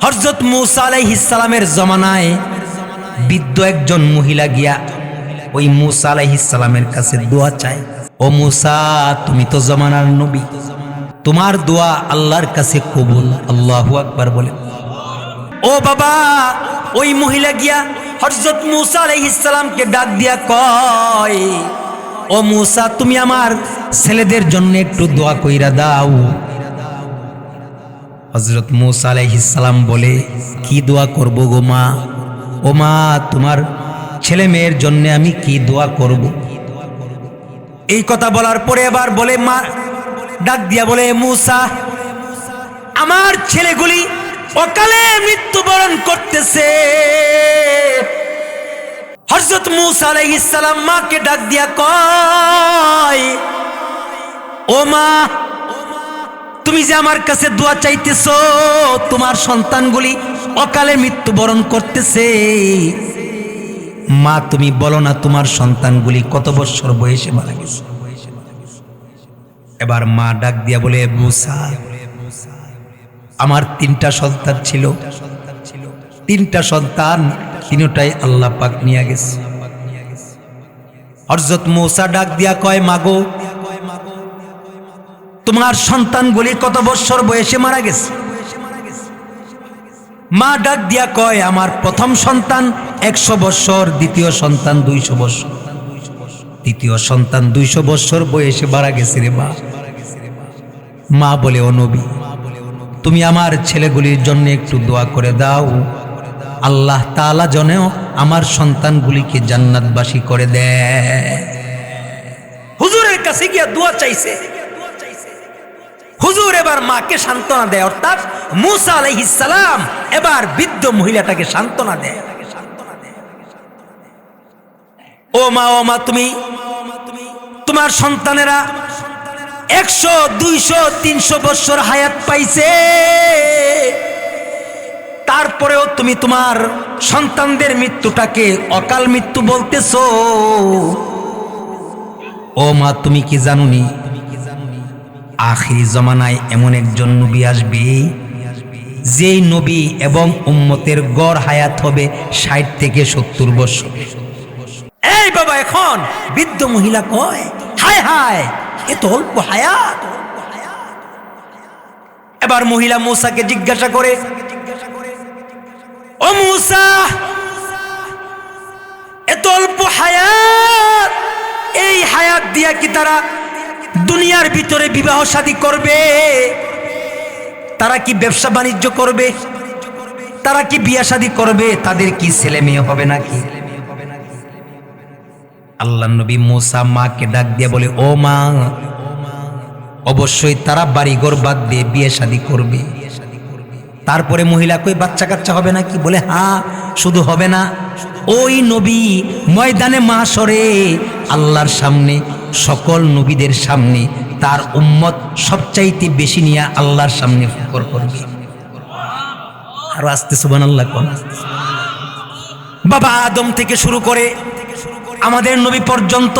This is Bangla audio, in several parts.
হযরত মূসা আলাইহিস সালামের জমানায় বৃদ্ধ একজন মহিলা গিয়া ওই মূসা আলাইহিস সালামের কাছে দোয়া চায়। ও মূসা, তুমি তো জমানার নবী, তোমার দোয়া আল্লাহর কাছে কবুল। আল্লাহু আকবার বলে। ও বাবা, ওই মহিলা গিয়া হযরত মূসা আলাইহিস সালামকে ডাক দিয়া কয়, ও মূসা, তুমি আমার ছেলেদের জন্য একটু দোয়া কইরা দাও। হযরত মূসা আলাইহিস সালাম বলে, কি দোয়া করব গো মা? ও মা, তোমার ছেলে মেয়ের জন্য আমি কি দোয়া করব? এই কথা বলার পরে এবার বলে, মা ডাক দিয়া বলে, মূসা, আমার ছেলেগুলি অকালে মৃত্যুবরণ করতেছে। হযরত মূসা আলাইহিস সালাম মাকে ডাক দিয়া কয়, ও মা, তুমি যে আমার কাছে দোয়া চাইতেছো, তোমার সন্তানগুলি অকালে মৃত্যুবরণ করতেছে। মা, তুমি বলো না তোমার সন্তানগুলি কত বছর বয়সে মারা গেছে? এবার মা ডাক দিয়া বলে, মূসা, আমার 3টা সন্তান ছিল, 3টা সন্তান, তিনটাই আল্লাহ পাক নিয়ে গেছে। হযরত মূসা ডাক দিয়া কয়, মাগো, তোমার সন্তানগুলি কত বছর বয়সে মারা গেছে? মা ডাক দিয়া কয়, আমার প্রথম সন্তান 100 বছর, দ্বিতীয় সন্তান 200 বছর, তৃতীয় সন্তান 200 বছর বয়সে মারা গেছে রে মা। মা বলে, ও নবী, তুমি আমার ছেলেগুলির জন্য একটু দোয়া করে দাও, আল্লাহ তাআলা যেন আমার সন্তানগুলিকে জান্নাতবাসী করে দেয়। হুজুরের কাছে গিয়া দোয়া চাইছে। হুজুর এবার মাকে সান্ত্বনা দেয়, অর্থাৎ মূসা আলাইহিস সালাম এবার বৃদ্ধ মহিলাটাকে সান্ত্বনা দেয়। ও মা, তুমি তোমার সন্তানেরা 100, 200, 300 বছর হায়াত পাইছে, তারপরেও তুমি তোমার সন্তানদের মৃত্যুটাকে অকাল মৃত্যু বলতেছো। ও মা, তুমি কি জানোনি আখিরি জমানায় এমন একজন নবী আসবে, যেই নবী এবং উম্মতের গড় হায়াত হবে 60 থেকে 70 বছর। এই বাবা, এখন বৃদ্ধ মহিলা কয়, হায় হায়, এ তো অল্প হায়াত। এবার মহিলা মূসাকে জিজ্ঞাসা করে, ও মূসা, এত অল্প হায়াত, এই হায়াত দিয়া কি তারা দুনিয়ার ভিতরে বিবাহ শাদী করবে? তারা কি ব্যবসা বাণিজ্য করবে? তারা কি বিয়া শাদী করবে? তাদের কি ছেলে মেয়ে হবে নাকি? আল্লাহ নবী মূসা মাকে ডাক দিয়ে বলে, ও মা, অবশ্যই তারা বাড়িঘর বাঁধবে, বিয়ে শাদী করবে। তারপরে মহিলা কই, বাচ্চা কাচ্চা হবে নাকি? বলে, হ্যাঁ, শুধু হবে না, ওই নবী ময়দানে মাশরে আল্লাহর সামনে, সকল নবীদের সামনে তার উম্মত সবচাইতে বেশি নিয়ে আল্লাহর সামনে ফকর করবে। আর আস্তে সুবহানাল্লাহ কোন। বাবা আদম থেকে শুরু করে আমাদের নবী পর্যন্ত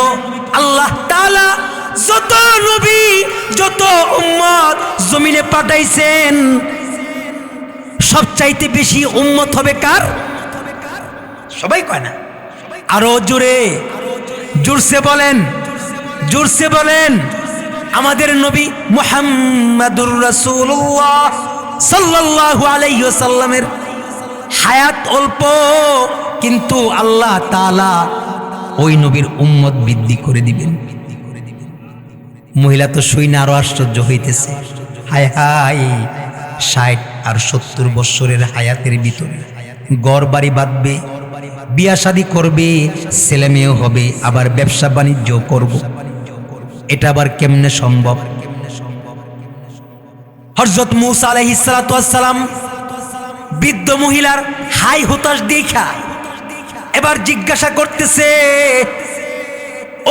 আল্লাহ তাআলা যত নবী, যত উম্মত জমিনে পাঠাইছেন, সবচাইতে বেশি উম্মত হবে কার? সবাই কয় না, আরো জোরে জোরসে বলেন, জোরসে বলেন। আমাদের নবী মুহাম্মাদুর রাসূলুল্লাহ সাল্লাল্লাহু আলাইহি ওয়াসাল্লামের হায়াত অল্প, কিন্তু আল্লাহ তাআলা ওই নবীর উম্মত বৃদ্ধি করে দিবেন। মহিলা তো শুই না আরো আশ্চর্য হইতেছে, হায় হায়, 60 আর 70 বছরের হায়াতের ভিতরে ঘর বাড়ি বাঁধবে, বিয়া শাদী করবে, ছেলে মেয়েও হবে, আবার ব্যবসা বাণিজ্য করব, এটা আবার কেমনে সম্ভব? হযরত মূসা আলাইহিস সালাতু ওয়াস সালাম বৃদ্ধ মহিলার হাই হতাশ দেখা এবার জিজ্ঞাসা করতেছে,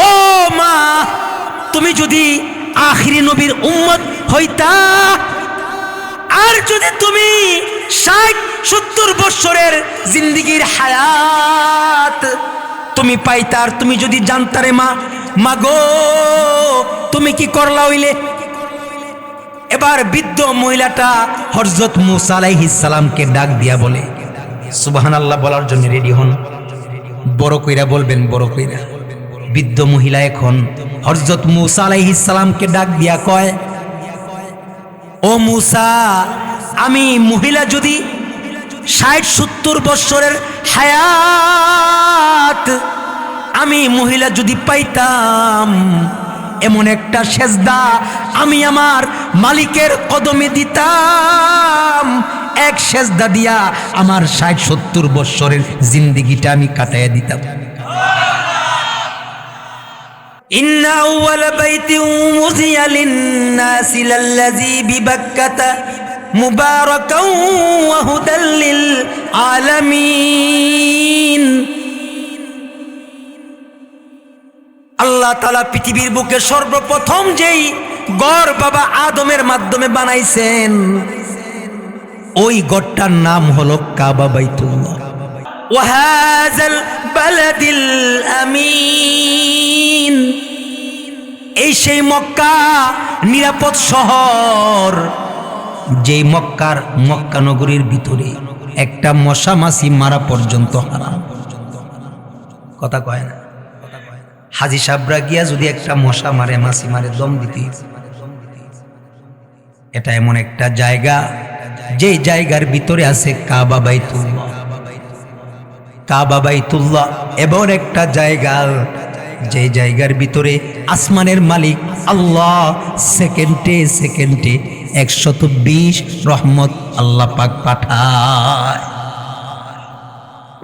ও মা, তুমি যদি আখিরি নবীর উম্মত হইতা, আর যদি তুমি 60-70 বছরের জিন্দেগির হায়াত তুমি পাইতা, আর তুমি যদি জানতারে মা, মাগো, তুমি কি করলা হইলে? এবার বৃদ্ধ মহিলাটা হযরত মূসা আলাইহিস সালামকে ডাক দিয়া বলে, সুবহানাল্লাহ বলার জন্য রেডি হন, বড় কইরা বলবেন, বড় কইরা। বৃদ্ধ মহিলা এখন হযরত মূসা আলাইহিস সালামকে ডাক দিয়া কয়, ও মূসা, আমি মহিলা যদি ৬০-৭০ বছরের হায়াত আমি মহিলা যদি পাইতাম, এমন একটা সেজদা আমি আমার মালিকের কদমে দিতাম, এক সেজদা দিয়া আমার ৬০-৭০ বছরের জিন্দেগিটা আমি কাটাইয়া দিতাম। ইন্না আউওয়ালা বাইতিন উযিয়া লিন-নাসি লাল্লাযী বিবাক্কাতা মুবারাকান ওয়া হুদাল লিল আলামিন। আল্লাহ তাআলা পৃথিবীর বুকে সর্বপ্রথম যেই গড় বাবা আদমের মাধ্যমে বানাইছেন, ওই গড়টার নাম হলো কাবা বাইতুল্লাহ। ওয়া হাযাল বালাদিল আমিন, এই সেই মক্কা, নিরাপদ শহর, যেই মক্কা নগরীর ভিতরে একটা মশা মাছি মারা পর্যন্ত হারাম। কথা কয় না? হাজী সাহেবরা গিয়া যদি একটা মশা মারে, মাছি মারে, দম দিতে। এটা এমন একটা জায়গা, যে জায়গার ভিতরে আছে কাবা বাইতুল্লাহ। কাবা বাইতুল্লাহ এমন একটা জায়গা, যে জায়গার ভিতরে আসমানের মালিক আল্লাহ সেকেন্ডে সেকেন্ডে 120 রহমত আল্লাহ পাক পাঠায়।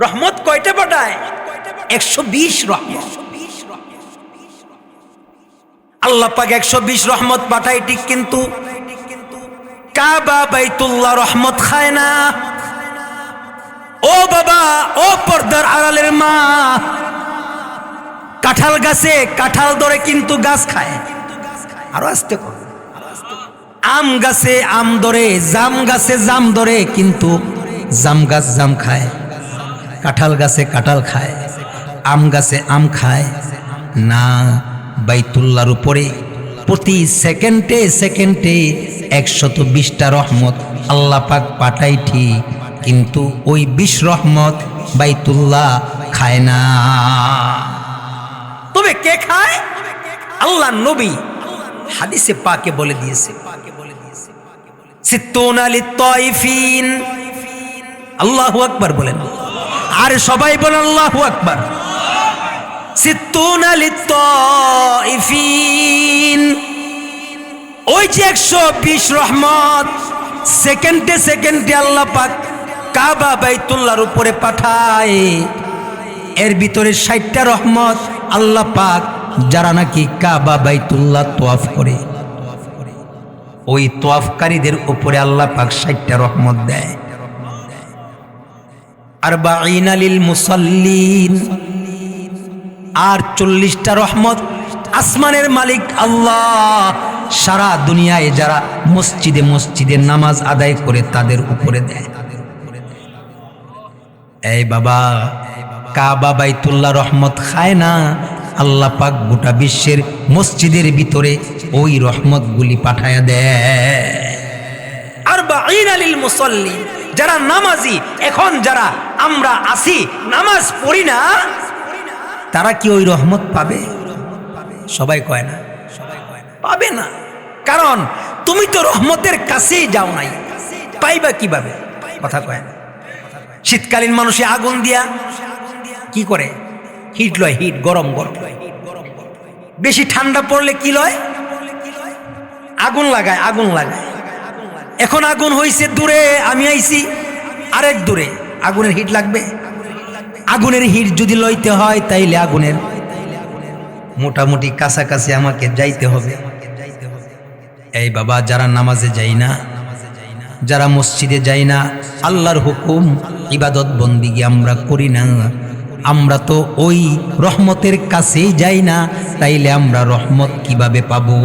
রহমত কয়টা পাঠায়? 120 রহমত। আল্লাহ পাক 120 রহমত পাঠায় ঠিক, কিন্তু কাবা বাইতুল্লাহ রহমত খায় না। ও বাবা, ও পর্দার আড়ালের মা, কাঁঠাল গাছে কাঁঠাল ধরে কিন্তু গাছ খায়। আরো আসতে কর। আম গাছে আম ধরে, জাম গাছে জাম ধরে, কিন্তু জাম গাছ জাম খায়, কাঁঠাল গাছে কাঁঠাল খায়, আম গাছে আম খায় না। বাইতুল্লাহর উপরে প্রতি সেকেন্ডে সেকেন্ডে 120টা রহমত আল্লাহ পাক পাঠায় ঠিক, কিন্তু ওই 20 রহমত বাইতুল্লাহ খায় না। তবে কে খায়? আল্লাহ নবী হাদিসে পাকে বলে দিয়েছে, সিত্তুনা লিত-তাইফিন। আল্লাহু আকবার বলেন, আর সবাই বলেন আল্লাহু আকবার। সিত্তুনা লিত-তাইফিন, ওই যে 120 রহমত সেকেন্ডে সেকেন্ডে আল্লাহ পাক কাবা বাইতুল্লাহর উপরে পাঠায়, এর ভিতরে 60টা রহমত আল্লাহ পাক যারা নাকি কাবা বাইতুল্লাহ তওয়াফ করে, ওই তওয়াফকারীদের উপরে আল্লাহ পাক 60টা রহমত দেয়। আরবাঈনা লিল মুসাল্লিন, আর 40টা রহমত আসমানের মালিক আল্লাহ সারা দুনিয়ায় যারা মসজিদে মসজিদে নামাজ আদায় করে তাদের উপরে দেয়। এই বাবা, কাবা বাইতুল্লাহ রহমত খায় না, আল্লাহ পাক গোটা বিশ্বের মসজিদের ভিতরে ওই রহমতগুলি পাঠায়া দেয়। আরবাঈনা লিল মুসাল্লিন, যারা নামাজি, এখন যারা আমরা আসি নামাজ পড়ি না, তারা কি ওই রহমত পাবে? সবাই কয় না, পাবে না। কারণ তুমি তো রহমতের কাছেই যাও নাই, পাইবা কিভাবে? কথা কয় না। শীতকালীন মানুষে আগুন দিয়া কি করে? হিট লয়, হিট, গরম গরম। বেশি ঠান্ডা পড়লে কি লয়? আগুন লাগায়, আগুন লাগায়। এখন আগুন হইছে দূরে, আমি আইছি আরেক দূরে, আগুনের হিট লাগবে। আগুনের হিট যদি লইতে হয় তাইলে আগুনের মোটামুটি কাছাকাছি আমাকে যাইতে হবে। এই বাবা, যারা নামাজে যাই না, যারা মসজিদে যাই না, আল্লাহর হুকুম ইবাদত বন্দিগি আমরা করি না, আমরা তো ওই রহমতের কাছেই যাই না, তাইলে আমরা রহমত কিভাবে পাবো?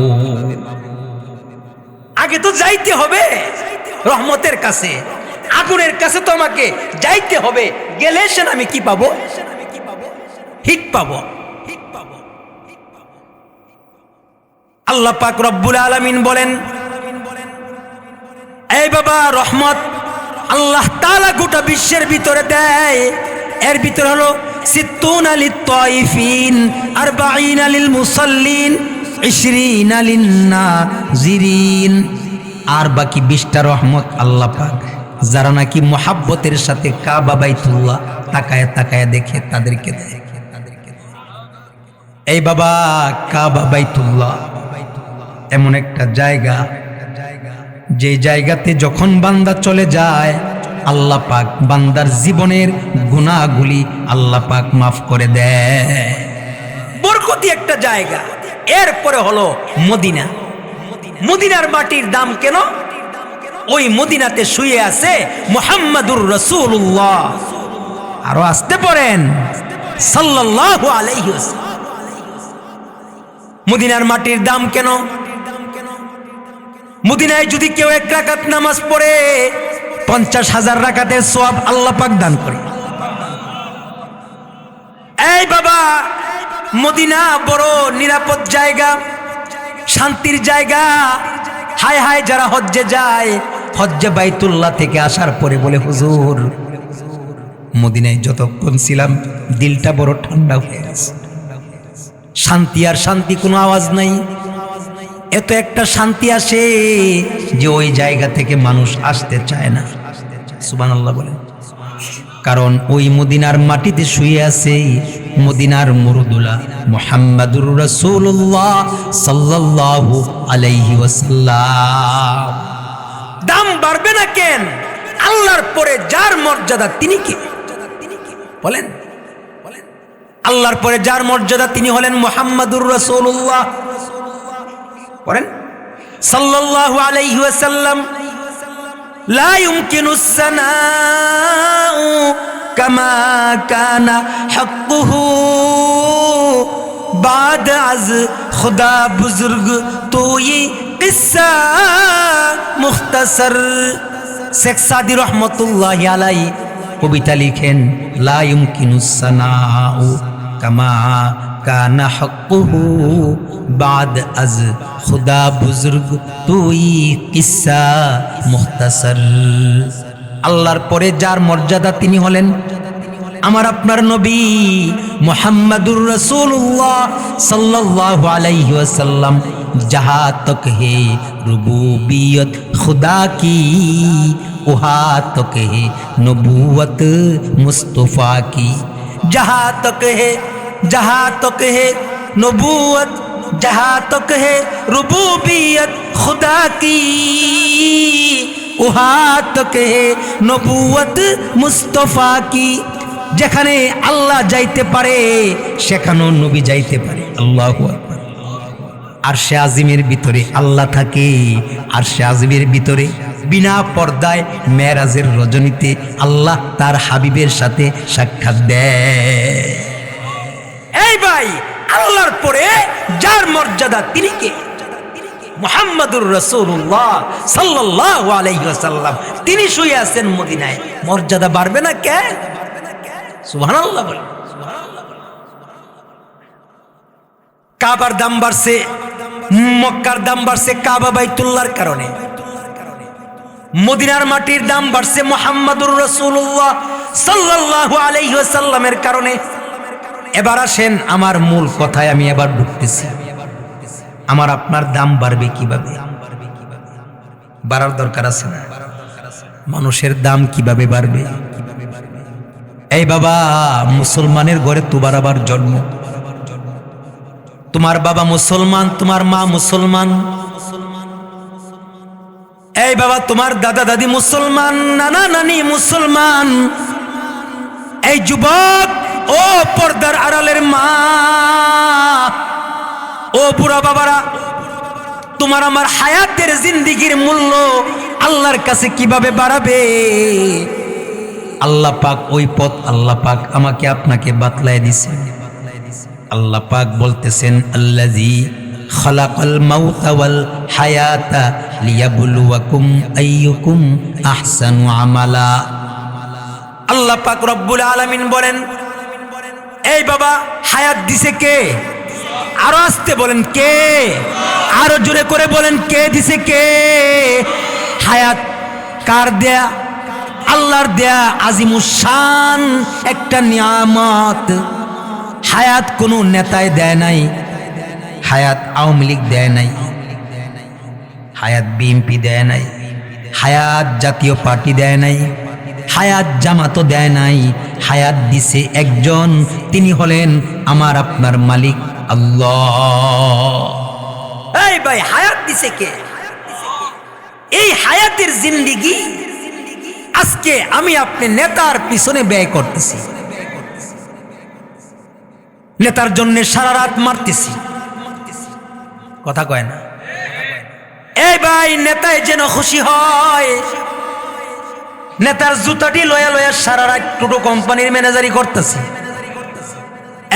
আগে তো যাইতে হবে রহমতের কাছে, আগুনের কাছে তো আমাকে যাইতে হবে। গেলে সে আমি কি পাবো? হিট পাবো। আল্লাহ পাক রব্বুল আলামিন বলেন, এই বাবা রহমত আল্লাহ তাআলা গোটা বিশ্বের ভিতরে দেয়। এর ভিতরে হলো 60 লিত তাইফিন, 40 লিল মুসাল্লিন, 20 লিন নাজিরিন। আর বাকি 20টা রহমত আল্লাহ পাক যারা নাকি মোহাব্বতের সাথে কাবা বাইতুল্লাহ তাকায় তাকায় দেখে তাদেরকে দেয়। এই বাবা কাবা বাইতুল্লাহ এমন একটা জায়গা, যে জায়গাতে যখন বান্দা চলে যায় আল্লাহ পাক বান্দার জীবনের গুনাহগুলি আল্লাহ পাক মাফ করে দেয়। বরকতি একটা জায়গা। এরপরে হলো মদিনা। মদিনার মাটির দাম কেন? ওই মদিনাতে শুয়ে আছে মুহাম্মাদুর রাসূলুল্লাহ। আরো আসতে পড়েন সাল্লাল্লাহু আলাইহি ওয়াসাল্লাম। মদিনার মাটির দাম কেন? মদিনায় যদি কেউ 1 রাকাত নামাজ পড়ে 50,000 রাকাতের সওয়াব আল্লাহ পাক দান করে। এই বাবা মদিনা বড় নিরাপদ জায়গা, শান্তির জায়গা। হায় হায় যারা হজ্জে যায়, হজ্জে বাইতুল্লাহ থেকে আসার পরে বলে হুজুর মদিনায় যতক্ষণ ছিলাম দিলটা বড় ঠান্ডা হয়ে গেছে। শান্তি আর শান্তি, কোনো আওয়াজ নাই। এত একটা শান্তি আসে যে ওই জায়গা থেকে মানুষ আসতে চায় না। সুবহানাল্লাহ বলেন। কারণ ওই মদিনার মাটিতে শুয়ে আছে মদিনার মুরুদুলা মুহাম্মাদুর রাসূলুল্লাহ সাল্লাল্লাহু আলাইহি ওয়াসাল্লাম। দাম বাড়বে না কেন? আল্লাহর পরে যার মর্যাদা তিনি কে বলেন? আল্লাহর পরে যার মর্যাদা তিনি হলেন মুহাম্মাদুর রাসূলুল্লাহ। বলেন সাল্লাল্লাহু আলাইহি ওয়াসাল্লাম। লা ইউমকিনুস সানাউ কামা কানা হক্কুহু বাদ আজ খুদা বুজুর্গ তো ये কিসসা মুখতাসর। শেখ সাদি রহমতুল্লাহি আলাইহি কবিতা লিখেন লা ইউমকিনুস সানাউ কামা কানা হক্কুহু বাদ আজ খুদা বুজুর্গ তুই কিসসা মুখতাসর। আল্লাহর পরে যার মর্যাদা তিনি হলেন আমার আপনার নবী মুহাম্মাদুর রাসূলুল্লাহ সাল্লাল্লাহু আলাইহি ওয়াসাল্লাম। जहाँ तक है रुबूबियत खुदा की वहाँ तक है नबूवत मुस्तफ़ा की। जहाँ तक है नबूवत, जहाँ तक है रुबूबियत खुदा की वहाँ तक है नबूवत मुस्तफ़ा की। যেখানে আল্লাহ যাইতে পারে সেখানেও নবী যাইতে পারে। আল্লাহু আকবার। আরশে আজিমের ভিতরে আল্লাহ থাকে। আরশে আজিমের ভিতরে বিনা পর্দায় মেরাজের রজনীতে আল্লাহ তার হাবিবের সাথে সাক্ষাৎ দেয়। এই ভাই আল্লাহর পরে যার মর্যাদা তিনি কে? মুহাম্মাদুর রাসূলুল্লাহ সাল্লাল্লাহু আলাইহি ওয়াসাল্লাম। তিনি শুয়ে আছেন মদিনায়। মর্যাদা বাড়বে না কে? সুবহানাল্লাহ বলেন। কাবার দাম বাড়ছে, মক্কার দাম বাড়ছে কাবা বাইতুল্লাহর কারণে। মদিনার মাটির দাম বাড়ছে মুহাম্মাদুর রাসূলুল্লাহ সাল্লাল্লাহু আলাইহি ওয়াসাল্লামের কারণে। এবার আসেন আমার মূল কথায় আমি এবার ঢুকতেছি। আমার আপনার দাম বাড়বে কিভাবে? বাড়ার দরকার আছে না? মানুষের দাম কিভাবে বাড়বে? এই বাবা মুসলমানের ঘরে তোমার আবার জন্ম। তোমার বাবা মুসলমান, তোমার মা মুসলমান। এই বাবা তোমার দাদা দাদি মুসলমান, নানা নানি মুসলমান। এই যুবক, ও পর্দার আড়ালের মা, ও বুড়া বাবারা, তোমার আমার হায়াতের জিন্দেগির মূল্য আল্লাহর কাছে কিভাবে বাড়াবে? আল্লাহ পাক ওই পথ আল্লাহ পাক আমাকে আপনাকে বাতলায় দিয়েছেন। আল্লাহ পাক বলতেছেন আল্লাযী খালাকাল মাউতা ওয়াল হায়াতা লিয়াবলুয়াকুম আইয়ুকুম আহসানু আমালা। আল্লাহ পাক রব্বুল আলামিন বলেন, এই বাবা হায়াত দিছে কে? আরো আসতে বলেন কে? আরো জোরে করে বলেন কে দিছে? কে হায়াত? কার দেয়া? আল্লাহর দেয়া আজিমুশান একটা নিয়ামত। হায়াত কোনো নেতায় দেয় নাই, হায়াত আওয়ামী লীগ দেয় নাই, হায়াত বিএনপি দেয় নাই, হায়াত জাতীয় পার্টি দেয় নাই, হায়াত জামাতও দেয় নাই। হায়াত দিছে একজন, তিনি হলেন আমার আপনার মালিক আল্লাহ। এই ভাই, হায়াত দিছে কে? এই হায়াতের জিন্দেগি আজকে আমি আপনি নেতার পিছনে ব্যয় করতেছি, নেতার জন্য সারা রাত মারতেছি, কথা কয় না। এই ভাই, নেতায় যেন খুশি হয়, নেতার জুতাটি লয়া লয়া সারা রাত টোটো কোম্পানির ম্যানেজারি করতেছি।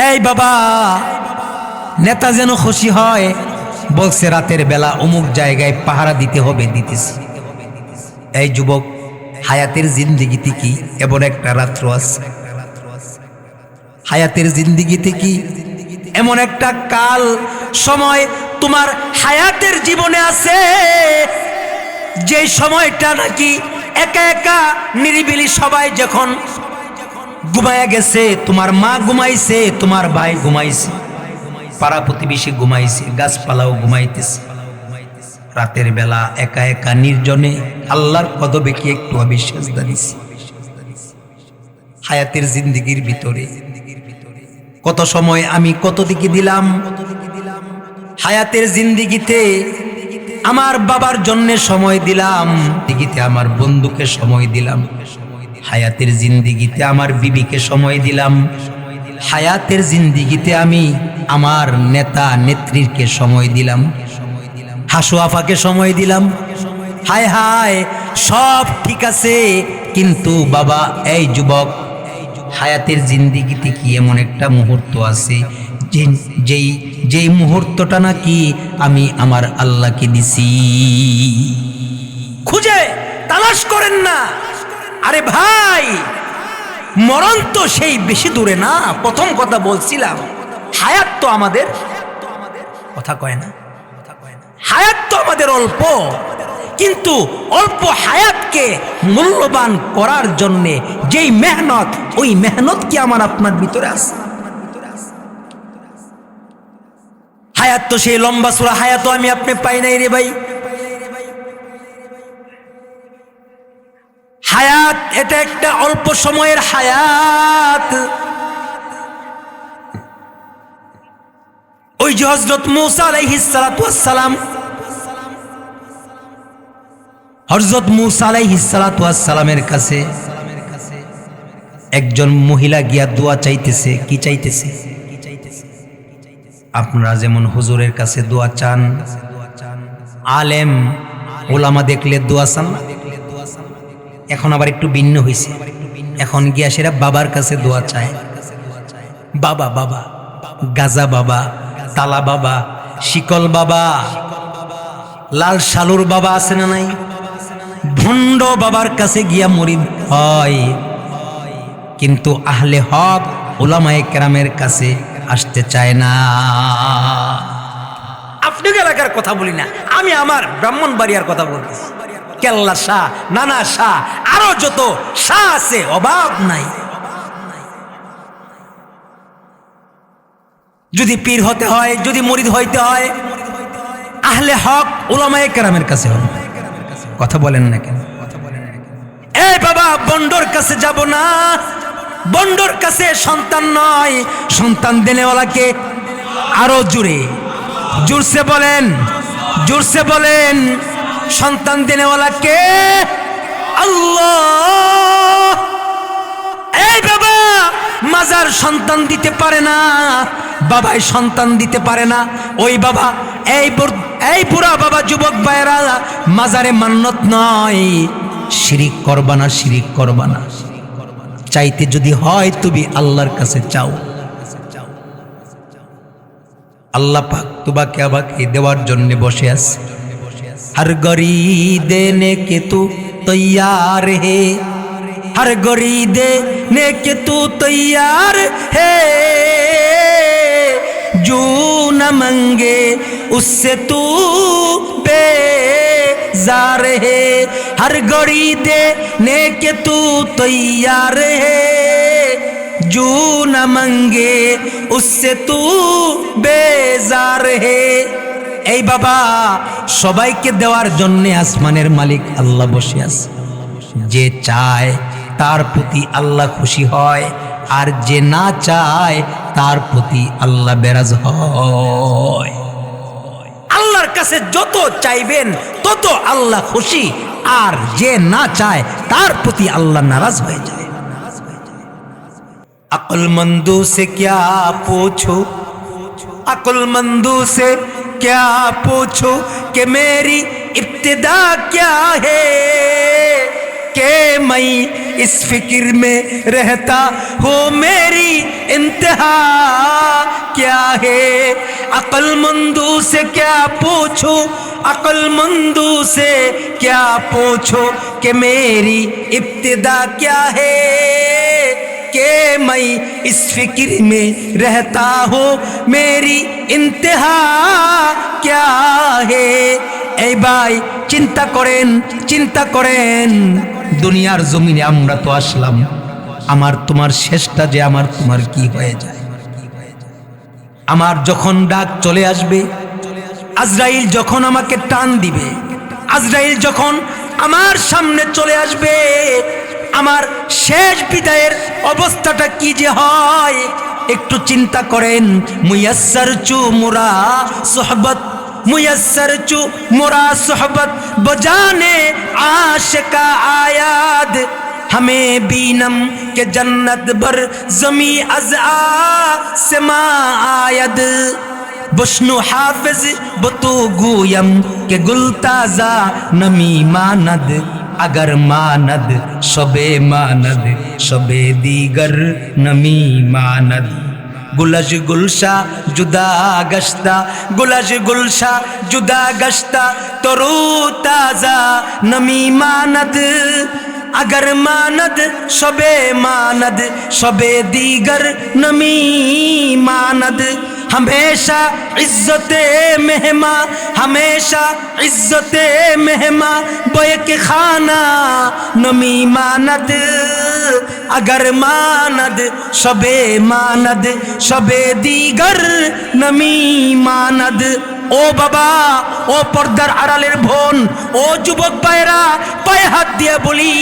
এই বাবা, নেতা যেন খুশি হয়, বলছে রাতের বেলা অমুক জায়গায় পাহারা দিতে হবে, দিতেছি। এই যুবক, হায়াতের জিন্দেগিতে কি এমন একটা রাত্র আছে? হায়াতের জিন্দেগিতে কি এমন একটা কাল সময় তোমার হায়াতের জীবনে আছে, যে সময়টা নাকি একা একা নিরিবিলি সবাই যখন ঘুমায়া গেছে, তোমার মা ঘুমাইছে, তোমার ভাই ঘুমাইছে, পাড়া প্রতিবেশী ঘুমাইছে, গাছপালাও ঘুমাইতেছে, রাতের বেলা একা একা নির্জনে আল্লাহর কদমে কি একটু আমি সেজদা দিছি? হায়াতের জিন্দেগির ভিতরে কত সময় আমি কত দিকে দিলাম? হায়াতের জিন্দেগিতে আমার বাবার জন্য সময় দিলাম, দিগিতে আমার বন্ধুকে সময় দিলাম, হায়াতের জিন্দেগিতে আমার বিবিকে সময় দিলাম, হায়াতের জিন্দেগিতে আমি আমার নেতা নেত্রীকে সময় দিলাম, হাসু আফাকে সময় দিলাম। হায় হায়, সব ঠিক আছে, কিন্তু বাবা, এই যুবক, হায়াতের জিন্দেগিতে কি এমন একটা মুহূর্ত আছে যেই মুহূর্তটা নাকি আমি আমার আল্লাহকে দিছি? খুঁজে তালাশ করেন না। আরে ভাই, মরণ তো সেই বেশি দূরে না। প্রথম কথা বলছিলাম, হায়াত তো আমাদের, কথা কয় না, হায়াত তো আমাদের অল্প, কিন্তু অল্প হায়াতকে মূল্যবান করার জন্য যেই মেহনত, ওই মেহনত কি আমার আপনার ভিতরে আছে? হায়াত তো সেই লম্বা চূড়া হায়াত আমি আপনি পাই নাই রে ভাই। হায়াত এটা একটা অল্প সময়ের হায়াত। ওই যে হযরত মূসা আলাইহিস সালাতু ওয়াস সালাম, হযরত মূসা আলাইহিস সালাতু ওয়াস সালামের কাছে একজন মহিলা গিয়া দোয়া চাইতেছে। কি চাইতেছে? আপনারা যেমন হুজুরের কাছে দোয়া চান, আলেম ওলামা দেখলে দোয়া চান, এখন আবার একটু ভিন্ন হয়েছে। এখন গিয়া সেরা বাবার কাছে দোয়া চায়। বাবা, বাবা, গাজা বাবা, তালা বাবা, শিকল বাবা, লাল শালুর বাবা আছে না নাই? ভণ্ড বাবার কাছে গিয়া মুরিদ হয়, কিন্তু আহলে হক উলামায়ে কেরামের কাছে আসতে চায় না। আপনাকে এলাকার কথা বলি না, আমি আমার ব্রাহ্মণবাড়িয়ার কথা বলতেছি। কেল্লা শাহ, নানা শাহ, আরো যত শাহ আছে, অভাব নাই। যদি পীর হতে হয়, যদি মুরিদ হইতে হয়, আহলে হক উলামায়ে কেরামের কাছে হবে। কথা বলেন না কেন? এই বাবা, বন্ডর কাছে যাব না। বন্ডর কাছে সন্তান নয়, সন্তান দেনেওয়ালাকে। আরো জোরে, জোরসে বলেন, জোরসে বলেন, সন্তান দেনেওয়ালাকে আল্লাহ। এই বাবা, মাজার সন্তান দিতে পারে না, বাবাই সন্তান দিতে পারে না। ওই বাবা, এই বুড়া বাবা, যুবক ভাইরা, মাজারে মান্নত নয়, শিরিক করবা না, শিরিক করবা না। চাইতে যদি হয় তুমি আল্লাহর কাছে চাও। আল্লাহ পাক তোমাকে আমাকে দেওয়ার জন্য বসে আছে। हर गरी देने के तू तैयार है, हर गरी देने के तू तैयार है, जो न मांगे उससे तू बेजार है, हर घड़ी देने के तू तैयार है, जो न मंगे उससे तू बेजार है। এই বাবা সবাইকে দেওয়ার জন্য আসমানের মালিক আল্লাহ বসে আছে। যে চায় তার প্রতি আল্লাহ খুশি হয়, আর যে না চায় তার প্রতি আল্লাহ বেরাজ হয়। আল্লাহর কাছে যত চাইবেন তত আল্লাহ খুশি, আর যে না চায় তার প্রতি আল্লাহ নারাজ হয়ে যায়। अक्लमंदों से क्या पूछो, अक्लमंदों से क्या पूछो कि मेरी इब्तिदा क्या है, कि मैं इस फिक्र में रहता हूँ मेरी इंतहा क्या है। अक्लमंदों से क्या पूछो, अक्लमंदों से क्या पूछो कि मेरी इब्तिदा क्या है, कि मैं इस फिक्र में रहता हूँ मेरी इंतहा क्या है। এই ভাই চিন্তা করেন দুনিয়ার জমিনে আমরা তো আসলাম, আমার তোমার শেষটা যে আমার তোমার কি হয়ে যায়। আমার যখন ডাক চলে আসবে, আজরাইল যখন আমাকে টান দিবে, আজরাইল যখন আমার সামনে চলে আসবে, আমার শেষ বিদায়ের অবস্থাটা কি যে হয় একটু চিন্তা করেন। মুয়াসসার চু মুরা সোহবত, मुयस्सर चु मुरा सोहबत बजाने आशिका आयाद, हमें बीनम के जन्नत भर जमी अज आसमा आयद। बशनु हाफिज बतू गुयम के गुलताजा नमी मानद, अगर मानद शबे मानद शबे दीगर नमी मानद। गुलज गुलशा जुदा गश्ता, गुलज गुलशा जुदा गश्ता तरू ताजा नमी मानद, अगर मानद शबे मानद शबे दीगर नमी मानद। हमेशा इज्जते मेहमा, हमेशा इज्जते मेहमा बैक खाना नमी मानद, अगर मानद शबे मानद शबे दीगर नमी मानद। ও বাবা, ও পর্দার আড়ালের বোন, ও যুবক ভাইরা, পায়ে হাত দিয়ে বলি,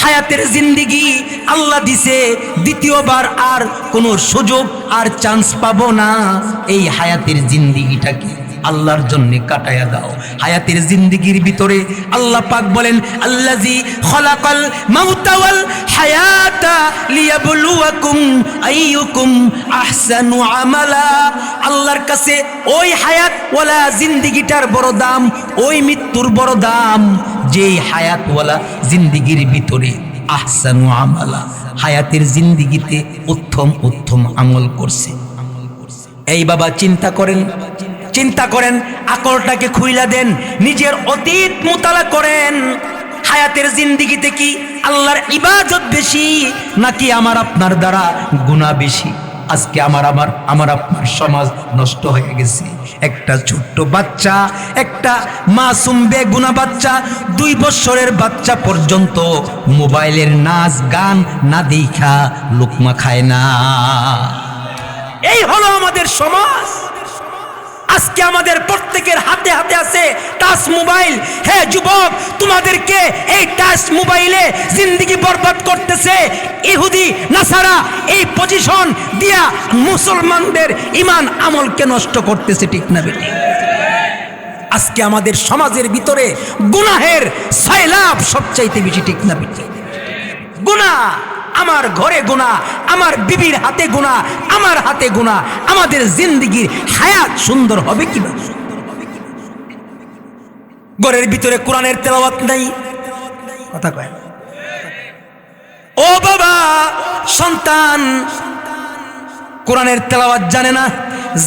হায়াতের জিন্দেগি আল্লাহ দিছে, দ্বিতীয়বার আর কোনো সুযোগ আর চান্স পাবো না। এই হায়াতের জিন্দেগিটাকে আল্লাহর জন্য কাটায়া দাও। হায়াতের জিন্দেগির ভিতরে আল্লাহ পাক বলেন, আল্লাযী খলাকাল মাউতা ওয়াল হায়াতা লিয়াবলুয়াকুম আইয়ুকুম আহসানু আমালা। আল্লাহর কাছে ওই হায়াত ওয়ালা জিন্দেগিটার বড় দাম, ওই মৃত্যুর বড় দাম, যেই হায়াত ওয়ালা জিন্দেগির ভিতরে আহসানু আমালা, হায়াতের জিন্দেগিতে উত্তম উত্তম আমল করছে। এই বাবা চিন্তা করেন, আকলটাকে খুইলা দেন, নিজের অতীত মুতালা করেন। হায়াতের জিন্দেগিতে কি আল্লাহর ইবাদত বেশি নাকি আমার আপনার দ্বারা গুনাহ বেশি? আজকে আমার আপনার সমাজ নষ্ট হয়ে গেছে। একটা ছোট্ট বাচ্চা, একটা মাসুম বেগুনা বাচ্চা, 2 বছরের বাচ্চা পর্যন্ত মোবাইলের নাচ গান না দেখা লুকমা খায় না। এই হলো আমাদের সমাজ। আজকে আমাদের প্রত্যেকের হাতে হাতে আছে টাচ মোবাইল। হে যুবক, তোমাদেরকে এই টাচ মোবাইলে জিন্দেগি বরবাদ করতেছে ইহুদি নাসারা। এই পজিশন দিয়া মুসলমানদের ঈমান আমলকে নষ্ট করতেছে, ঠিক না বেটি? আজকে আমাদের সমাজের ভিতরে গুনাহের সয়লাব সবচাইতে বেশি, ঠিক না বেটি? গুনাহ, আমার ঘরে গুনাহ, আমার বিবির হাতে গুনাহ, আমার হাতে গুনাহ। আমাদের জিন্দেগির হায়াত সুন্দর হবে কিভাবে? ঘরের ভিতরে কোরআনের তেলাওয়াত নাই, কথা কয়। ও বাবা, সন্তান কোরআনের তেলাওয়াত জানে না,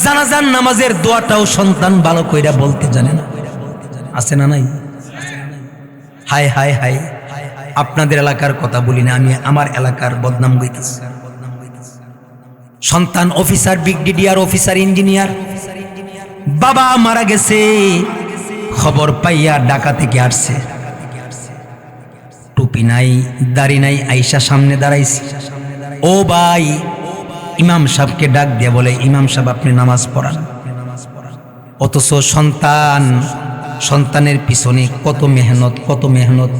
জানাজার নামাজের দোয়াটাও সন্তান ভালো কইরা বলতে জানে না। আছে না নাই? হায় হায় হায়, আপনাদের এলাকার কথা বলি না, আমি আমার এলাকার বদনাম গাইতেছি। সন্তান অফিসার, ব্রিগেডিয়ার অফিসার, ইঞ্জিনিয়ার, বাবা মারা গেছে, খবর পাইয়া ঢাকা থেকে আসছে। টুপি নাই, দাড়ি নাই, আইসা সামনে দাঁড়াইছি। ও ভাই, ইমাম সাহেবকে ডাক দিয়ে বলে, ইমাম সাহেব আপনি নামাজ পড়ান। অথচ সন্তানের পিছনে কত মেহনত,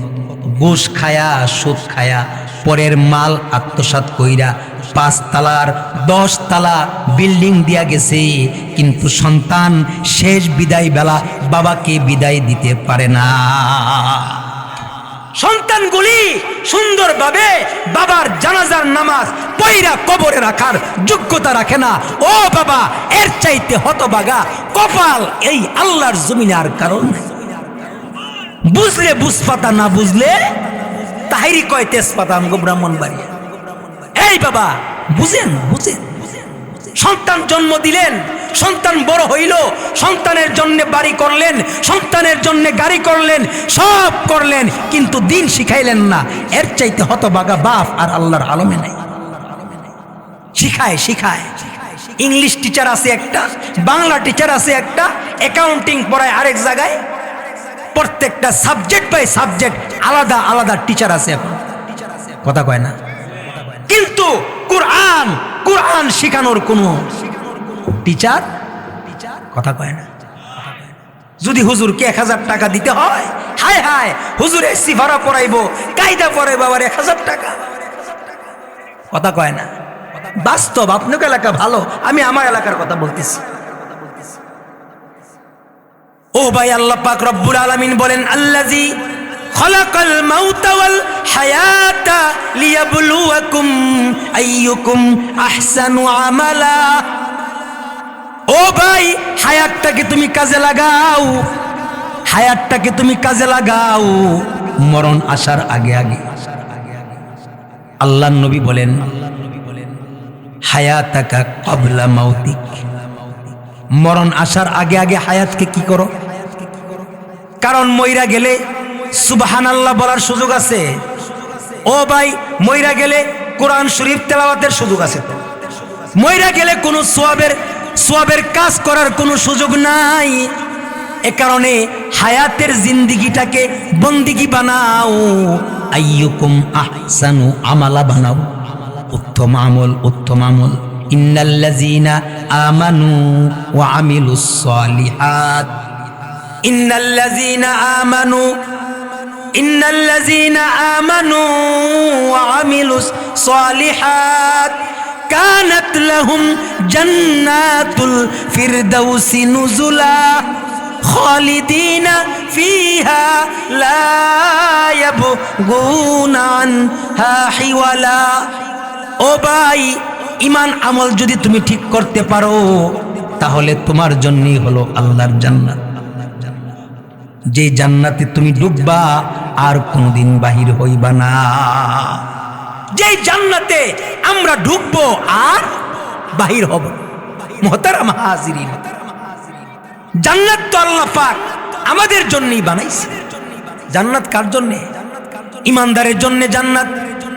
ঘুষ খায়া, সুদ খায়া, পরের মাল আত্মসাৎ কইরা 5 তালার 10 তালা বিল্ডিং দিয়া গেছে, কিন্তু সন্তান শেষ বিদায় বেলা বাবাকে বিদায় দিতে পারে না। সন্তানগুলি সুন্দরভাবে বাবার জানাজার নামাজ পয়রা কবরে রাখার যোগ্যতা রাখে না। ও বাবা, এর চাইতে হতভাগা কপাল এই আল্লাহর জমিনে আর কারণ নাই। বুঝলে বুঝপাতা, না বুঝলে তাহিরি কয় তেজপাতা। আমগো ব্রাহ্মণবাড়িয়া। এই বাবা, বুঝেন। সন্তান জন্ম দিলেন, সন্তান বড় হইল, সন্তানের জন্য বাড়ি করলেন, সন্তানের জন্য গাড়ি করলেন, সব করলেন, কিন্তু দিন শিখাইলেন না। এর চাইতে হতভাগা বাপ আর আল্লাহর আলমে নাই। শিখায় ইংলিশ টিচার আছে একটা, বাংলা টিচার আছে একটা, অ্যাকাউন্টিং পড়ায় আরেক জায়গায়, প্রত্যেকটা সাবজেক্ট বাই সাবজেক্ট আলাদা আলাদা টিচার আছে। এখন কথা কয় না, কিন্তু কোরআন শেখানোর কোনো টিচার কথা কয় না। যদি হুজুরকে 1000 টাকা দিতে হয়, হায় হায়, হুজুরে সিফারা পড়াইবো, কায়দা পড়াইবো, আবার 1000 টাকা। কথা কয় না। বাস্তব, আপনাকে এলাকা ভালো, আমি আমার এলাকার কথা বলতেছি। ও ভাই, আল্লাহ পাক রব্বুল আলামিন বলেন, আল্লাযী খালাকাল মাউতা ওয়াল হায়াতা লিয়াবলুয়াকুম আইয়ুকুম আহসানু আমালা। ও ভাই, হায়াতটাকে তুমি কাজে লাগাও, মরণ আসার আগে আগে। আল্লাহর নবী বলেন, হায়াতাকা ক্বাবলা মাউতিক, মরণ আসার আগে আগে হায়াতকে কি করো। কারণ মইরা গেলে সুবহানাল্লাহ বলার সুযোগ আছে। ও ভাই, মইরা গেলে কোরআন শরীফ তেলাওয়াতের সুযোগ আছে। তো মইরা গেলে কোনো সোয়াবের কাজ করার কোনো সুযোগ নাই। এ কারণে হায়াতের জিন্দিগিটাকে বন্দিগি বানাও। আইয়ুকুম আহসানু আমালা বানাও, উত্তম আমল। ইন্নাল্লাযীনা আমানু ওয়া আমিলুস সালিহাত, ইন্নাল্লাযীনা আমানু ওয়া আমিলুস সালিহাত কানাত লাহুম জান্নাতুল ফিরদাউসি নুজুলা খালিদিনা ফিহা লা ইয়াবগুনা আনহা হিওয়ালা। ও ভাই, ঈমান আমল যদি তুমি ঠিক করতে পারো, তাহলে তোমার জন্যই হলো আল্লাহর জান্নাত। যে জান্নাতে তুমি ডুববা আর কোনোদিন বাহির হইবা না। যেই জান্নাতে আমরা ঢুকবো আর বাহির হব। মুহতারাম হাজিরিন, জান্নাত তো আল্লাহ পাক আমাদের জন্যই বানাইছে। জান্নাত কার জন্য? ইমানদারের জন্য জান্নাত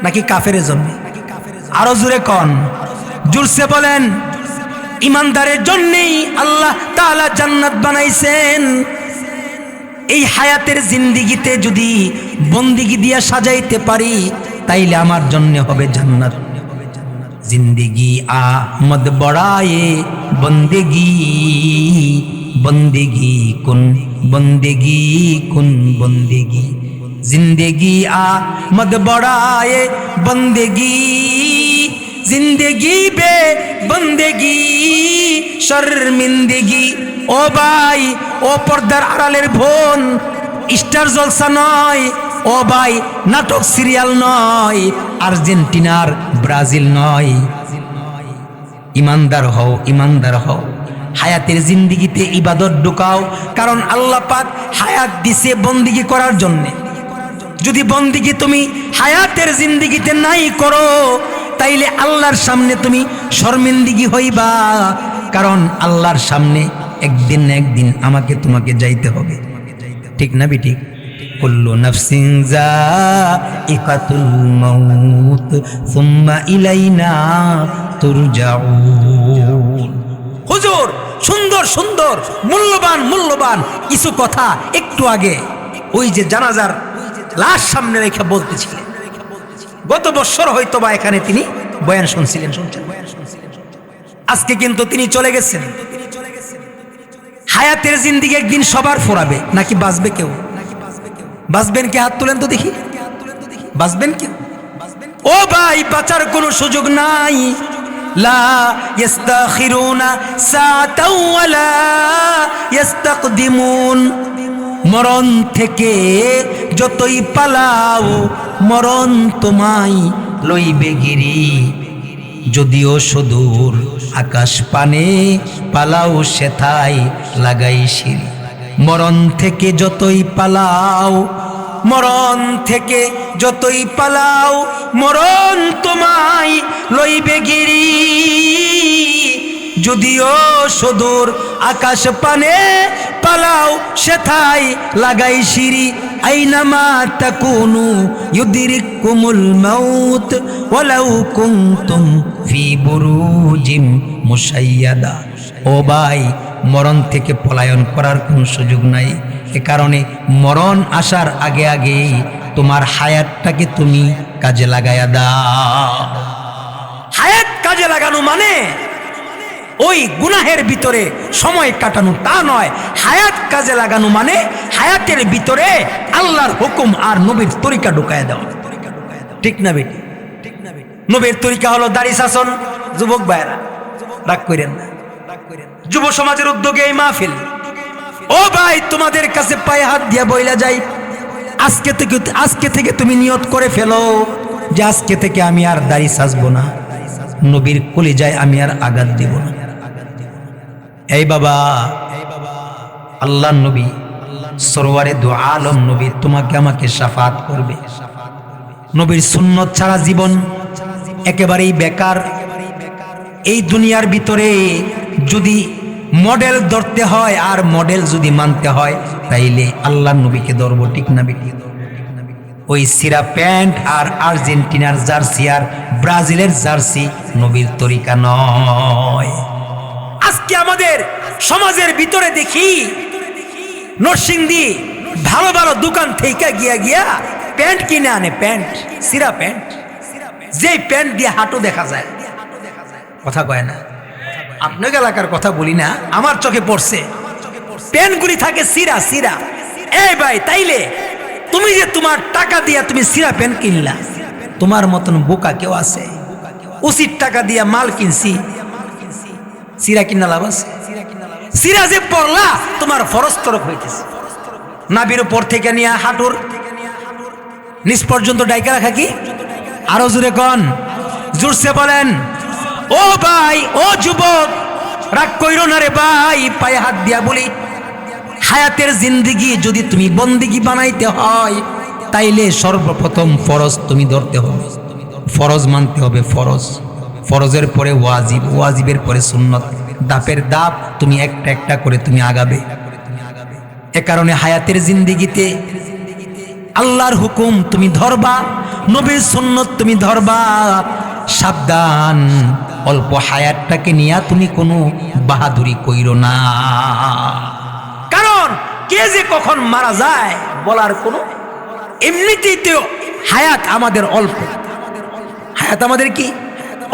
নাকি কাফেরের জন্য? আরো জোরে কোন, জোরসে বলেন। ইমানদারের জন্যই আল্লাহ তাআলা জান্নাত বানাইছেন। এই হায়াতের জিন্দিগিতে যদি বন্দিগি দিয়া সাজাইতে পারি, তাইলে আমার জন্য হবে জান্নাত। জিন্দিগি আহমদ বড়ায়ে বন্দেগি, বন্দেগি কুন বন্দেগি। जिंदगी आमद बढ़ाए बंदेगी, जिंदगी बे बंदेगी शर्मिंदगी। ও ভাই, ও পর্দার আড়ালের বোন, স্টার জলসা নয়। ও ভাই, নাটক সিরিয়াল নয়, আর্জেন্টিনার ব্রাজিল নয়। ইমানদার হও, হায়াতের জিন্দিগিতে ইবাদত ঢুকাও। কারণ আল্লাহ পাক হায়াত দিছে বন্দিগি করার জন্যে। যদি বন্দিগি তুমি হায়াতের জিন্দিগিতে নাই করো, তাইলে আল্লাহর সামনে তুমি শর্মিন্দিগি হইবা। কারণ আল্লাহর সামনে একদিন না একদিন আমাকে তোমাকে যাইতে হবে। ঠিক না বেঠিক? কুল্লু নাফসিন যায়িকাতুল মাউত সুম্মা ইলাইনা তুরজাউন। হুজুর, সুন্দর মূল্যবান কিছু কথা একটু আগে ওই যে জানাজার লাশ সামনে রেখে বলতেছিলেন। গত বছর হয়তো বা এখানে তিনি বয়ান শুনছিলেন। আজকে কিন্তু তিনি চলে গেছেন। হায়াতের জিন্দেগি একদিন সবার ফোরাবে, নাকি বাঁচবে কেউ? বাঁচবেন কে? হাত তুলেন তো দেখি। বাঁচবেন কেউ? ও ভাই, বাঁচার কোনো সুযোগ নাই। লা ইস্তাখিরুনা সাআতাও ওয়ালা ইস্তাকদিমুন। মরণ থেকে যতই পালাও, মরণ তোমায় লইবে গিরি। যদিও সুদূর আকাশ পানে, পালাও সেথায় লাগাই সিঁড়ি। মরণ থেকে যতই পালাও, মরণ থেকে যতই পালাও, মরণ তোমায় লইবে গিরি। যদিও সুদূর আকাশ পানে, পালাও সেথায় লাগাই সিঁড়ি। আইনামা তাকুনু ইউদরিকুমুল মাউত ওয়ালাউ কুনতুম ফি বুরুজিম মুশাইয়াদা। ও ভাই, মরণ থেকে পলায়ন করার কোনো সুযোগ নাই। এ কারণে মরণ আসার আগে আগে তোমার হায়াতটাকে তুমি কাজে লাগায়া দাও। হায়াত কাজে লাগানো মানে ওই গুনাহের ভিতরে সময় কাটানো তা নয়। হায়াত কাজে লাগানো মানে হায়াতের ভিতরে আল্লাহর হুকুম আর নবীর তরিকা ঢুকায় দেওয়া। ঠিক না বেটি? নবীর তরিকা হলো দাড়ি শাসন। যুবক ভাইরা রাগ করেন না, যুব সমাজের উদ্যোগে এই মাহফিল। ও ভাই, তোমাদের কাছে পায়ে হাত দিয়ে বইলা যাই, আজকে থেকে তুমি নিয়ত করে ফেলো যে আজকে থেকে আমি আর দাড়ি সাজবো না, নবীর কলিজায় আমি আর আঘাত দিব না। এই বাবা, আল্লাহ নবী সরওয়ারে দু আলম নবী তোমাকে আমাকে শাফাত করবে। নবীর সুন্নত ছাড়া জীবন একেবারেই বেকার। এই দুনিয়ার ভিতরে যদি মডেল ধরতে হয় আর মডেল যদি মানতে হয়, তাইলে আল্লাহ নবীকে ধরব। ঠিক না বেটি? ওই সিরা প্যান্ট আর আর্জেন্টিনার জার্সি আর ব্রাজিলের জার্সি নবীর তরিকা নয়। আজকে আমাদের সমাজের ভিতরে দেখি নরসিংদী ভালো ভালো দোকান থেকে গিয়া প্যান্ট কিনে আনে, প্যান্ট, সিরা প্যান্ট, যে প্যান্ট দিয়ে হাঁটু দেখা যায়। কথা কয় না? আপনার এলাকার কথা বলি না, আমার চোখে পড়ছে। প্যান্টগুলি থাকে সিরা সিরা। এই ভাই, তাইলে তুমি যে তোমার টাকা দিয়া তুমি সিরা প্যান্ট কিনলা, তোমার মতন বোকা কেউ আছে? উচিত টাকা দিয়া মাল কিনছি, সিরা কিনা লাভ আছে? সিরা যে পড়লা তোমার ফরজ তরফ হইতেছে। নাবির উপর থেকে নিয়ে হাঁটুর নিচ পর্যন্ত ডাইকা রাখা কি? আরো জোরে কন, জোরসে বলেন। ও ভাই, ও যুবক, রাগ কইরো না রে ভাই, পায়ে হাত দিয়া বলি, হায়াতের জিন্দেগি যদি তুমি বন্দেগি বানাইতে হয়, তাইলে সর্বপ্রথম ফরজ তুমি ধরতে হবে, ফরজ মানতে হবে। ফরজ, ফরজের পরে ওয়াজিব, ওয়াজিবের পরে সুন্নত, দাপের দাপ তুমি একটা একটা করে তুমি আগাবে। এ কারণে হায়াতের জিন্দেগিতে আল্লাহর হুকুম তুমি ধরবা, নবীর সুন্নত তুমি ধরবা। সাবধান, অল্প হায়াতটাকে নিয়ে তুমি কোনো বাহাদুরি কইরো না। কারণ কে যে কখন মারা যায় বলার কোনো, এমনিতেই তো হায়াত আমাদের অল্প, হায়াত আমাদের কি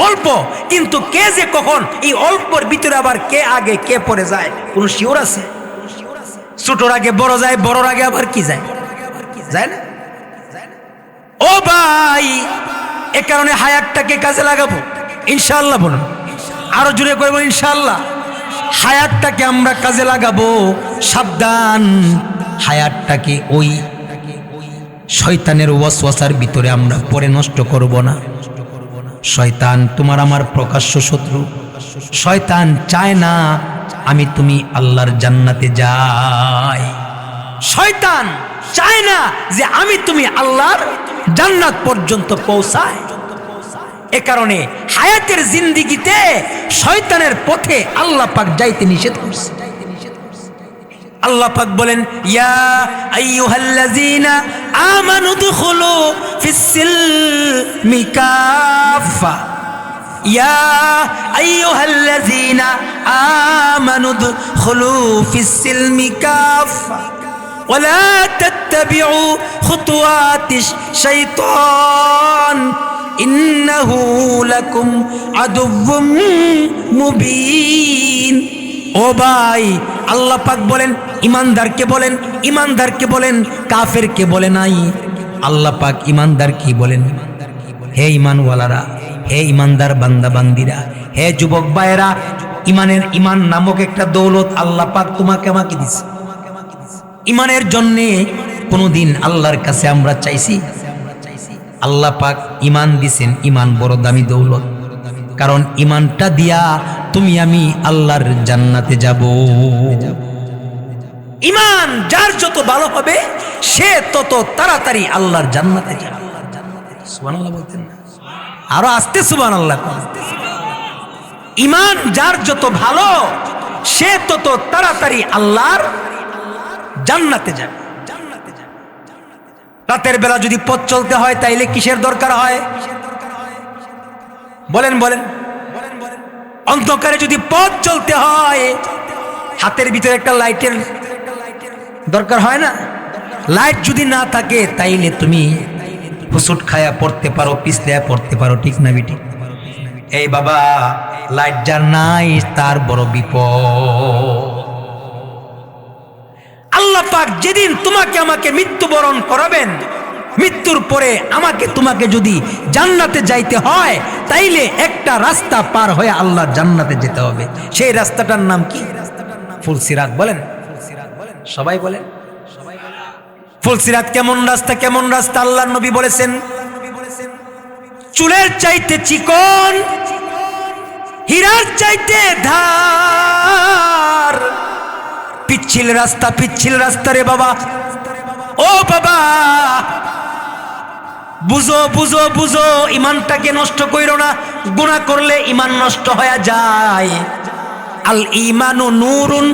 অল্প, কিন্তু কে যে কখন এই অল্পর ভিতরে আবার কে আগে কে পরে যায় কোন শিওর আছে? ছোটর আগে বড় যায়, বড়র আগে আবার কি যায়? যায় না? ও ভাই, এ কারণে হায়াতটাকে কাজে লাগাবো ইনশাআল্লাহ। বলুন আরো জোরে করবো ইনশাআল্লাহ। হায়াতটাকে আমরা কাজে লাগাবো। সাবধান, হায়াতটাকে ওই শয়তানের ওয়াসওয়াসার ভিতরে আমরা পরে নষ্ট করব না। শয়তান তোমার আমার প্রকাশ্য শত্রু। শয়তান চায় না আমি তুমি আল্লাহর জান্নাতে যাই। শয়তান চায় না যে আমি তুমি আল্লাহর জান্নাত পর্যন্ত পৌঁছায়। এ কারণে হায়াতের জিন্দেগিতে শয়তানের পথে আল্লাহ পাক যাইতে নিষেধ করছে। আল্লাহ পাক বলেন, ইয়া আইয়ুহাল্লাযীনা আমানু দুখুলু ফিস-সিলমি কাফা, ইয়া আইয়ুহাল্লাযীনা আমানু দুখুলু ফিস-সিলমি কাফা ওয়ালা তাত্তাবিউ খুতুওয়াতিশ শাইতান ইন্নাহু লাকুম আদুউম মুবিন। ও ভাই, আল্লাহ পাক বলেন ইমানদারকে বলেন কাফেরকে বলে নাই। আল্লাহ পাক ইমানদারকে বলেন, হে ইমানওয়ালারা, হে ইমানদার বান্দা বান্দিরা, হে যুবক ভাইয়েরা, ইমান নামক একটা দৌলত আল্লাহ পাক তোমাকে আমাকে দিয়েছে। ইমানের জন্যে কোনোদিন আল্লাহর কাছে আমরা চাইছি? আল্লাহ পাক ইমান দিছেন, ইমান বড় দামি দৌলত। কারণ ইমানটা দিয়া তুমি আমি আল্লাহর জান্নাতে যাব। ইমান যার যত ভালো হবে সে তত তাড়াতাড়ি আল্লাহর জান্নাতে যাবে। সুবহানাল্লাহ বলতেন না? আরো আস্তে সুবহানাল্লাহ। ইমান যার যত ভালো সে তত তাড়াতাড়ি আল্লাহর জান্নাতে যাবে। রাতের বেলা যদি পথ চলতে হয় তাইলে কিসের দরকার হয়? বলেন বলেন। অন্ধকারে যদি পথ চলতে হয় হাতের ভিতরে একটা লাইটের দরকার হয় না? লাইট যদি না থাকে তাইলে তুমি হুসুট খায়া পড়তে পারো, পিছলে পড়তে পারো, ঠিক না বিটি? এই বাবা, লাইট যার নাই তার বড় বিপদ। আল্লাহ পাক যেদিন তোমাকে আমাকে মৃত্যুবরণ করাবেন, মৃত্যুর পরে আমাকে তোমাকে যদি জান্নাতে যাইতে হয় তাইলে একটা রাস্তা পার হয়ে আল্লাহর জান্নাতে যেতে হবে। সেই রাস্তাটার নাম কি? ফুলসিরাত। বলেন সবাই, বলেন ফুলসিরাত কেমন রাস্তা? কেমন রাস্তা? আল্লাহর নবী বলেছেন চুলের চাইতে চিকন, হীরার চাইতে ধার। পিচ্ছিল রাস্তা, পিচ্ছিল রাস্তা রে বাবা। ও বাবা, বুঝো বুঝো বুঝো, ইমানটাকে নষ্ট কইরো না। গুনাহ করলে ইমান নষ্ট হয়ে যায়। আল ঈমানু নূরুন,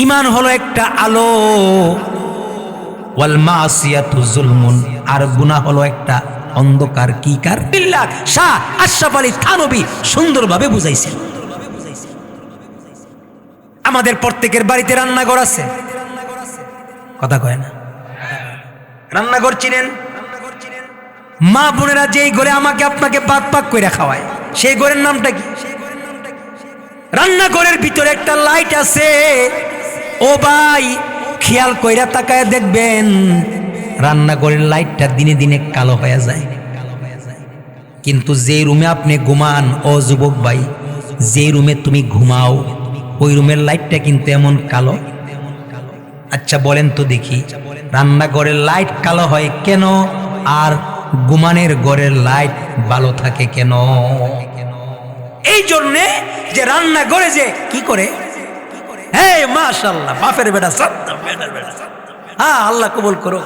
ইমান হলো একটা আলো। ওয়াল মাসিয়াতু যুলমুন, আর গুনাহ হলো একটা অন্ধকার। কি কার? বিল্লাহ শাহ আশরাফ আলী থানভী সুন্দরভাবে বুঝাইছেন। আমাদের প্রত্যেকের বাড়িতে রান্নাঘর আছে, কথা কয় না? রান্নাঘর চিনেন? মা বোনেরা যেই ঘরে আমাকে আপনাকে পাক পাক করে খাওয়ায় সেই ঘরের নামটা কি? রান্নাঘরের ভিতরে একটা লাইট আছে। ও ভাই, খেয়াল কইরা তাকায় দেখবেন রান্নাঘরের লাইটটা দিনে দিনে কালো হয়ে যায়। কিন্তু যে রুমে আপনি ঘুমান, ও যুবক ভাই, যে রুমে তুমি ঘুমাও ওই রুমের লাইটটা কিন্তু এমন কালো। আচ্ছা বলেন তো দেখি, রান্নাঘরের লাইট কালো হয় কেন আর ঘুমানের ঘরের লাইট ভালো থাকে কেন? এই জন্যে যে রান্নাঘরে যে কি করে, হ্যাঁ মাশাআল্লাহ, বাপের বেটা সত্য, বেটার বেটা সত্য, হ্যাঁ আল্লাহ কবুল করো।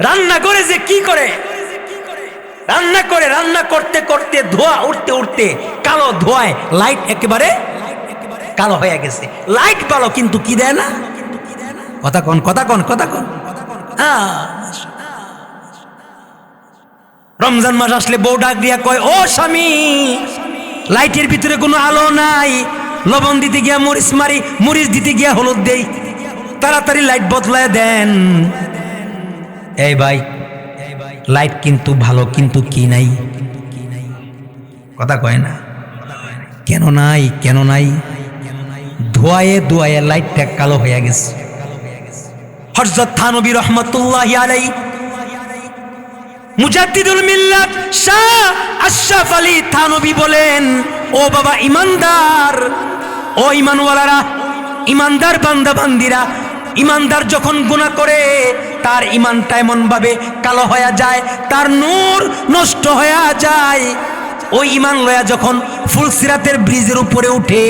রান্নাঘরে যে কি করে, রান্না করে, রান্না করতে করতে ধোঁয়া উঠতে উঠতে কালো ধোঁয়ায় লাইট একেবারে কালো হয়ে গেছে। লাইট ভালো কিন্তু কি দেয় না? কথা কন, কথা কন, কথা কন। রমজান মাস আসলে বউ ডাক দিয়া কয়, ও স্বামী, লাইটের ভিতরে কোনো আলো নাই, লবণ দিতে গিয়া মরিচ মারি, মরিচ দিতে গিয়া হলুদ দেই, তাড়াতাড়ি লাইট বদলায় দেন। এই ভাই, লাইট কিন্তু ভালো কিন্তু কি নাই? কথা কয় না? কেন নাই? কেন নাই? ধোঁয়ায় ধোঁয়ায় লাইটটা কালো হয়ে গেছে। হযরত থানভী রাহমাতুল্লাহি আলাইহি, মুজাদ্দিদুল মিল্লাত শাহ আশরাফ আলী থানভী বলেন, ও বাবা ইমানদার, ও ইমানওয়ালারা, ইমানদার বান্দা বান্দিরা, ইমানদার যখন গুনাহ করে তার ইমানটা এমন ভাবে কালো হয়ে যায়, তার নূর নষ্ট হয়ে যায়। ওই ইমান লয়া যখন ফুলসিরাতের ব্রিজের উপরে উঠে,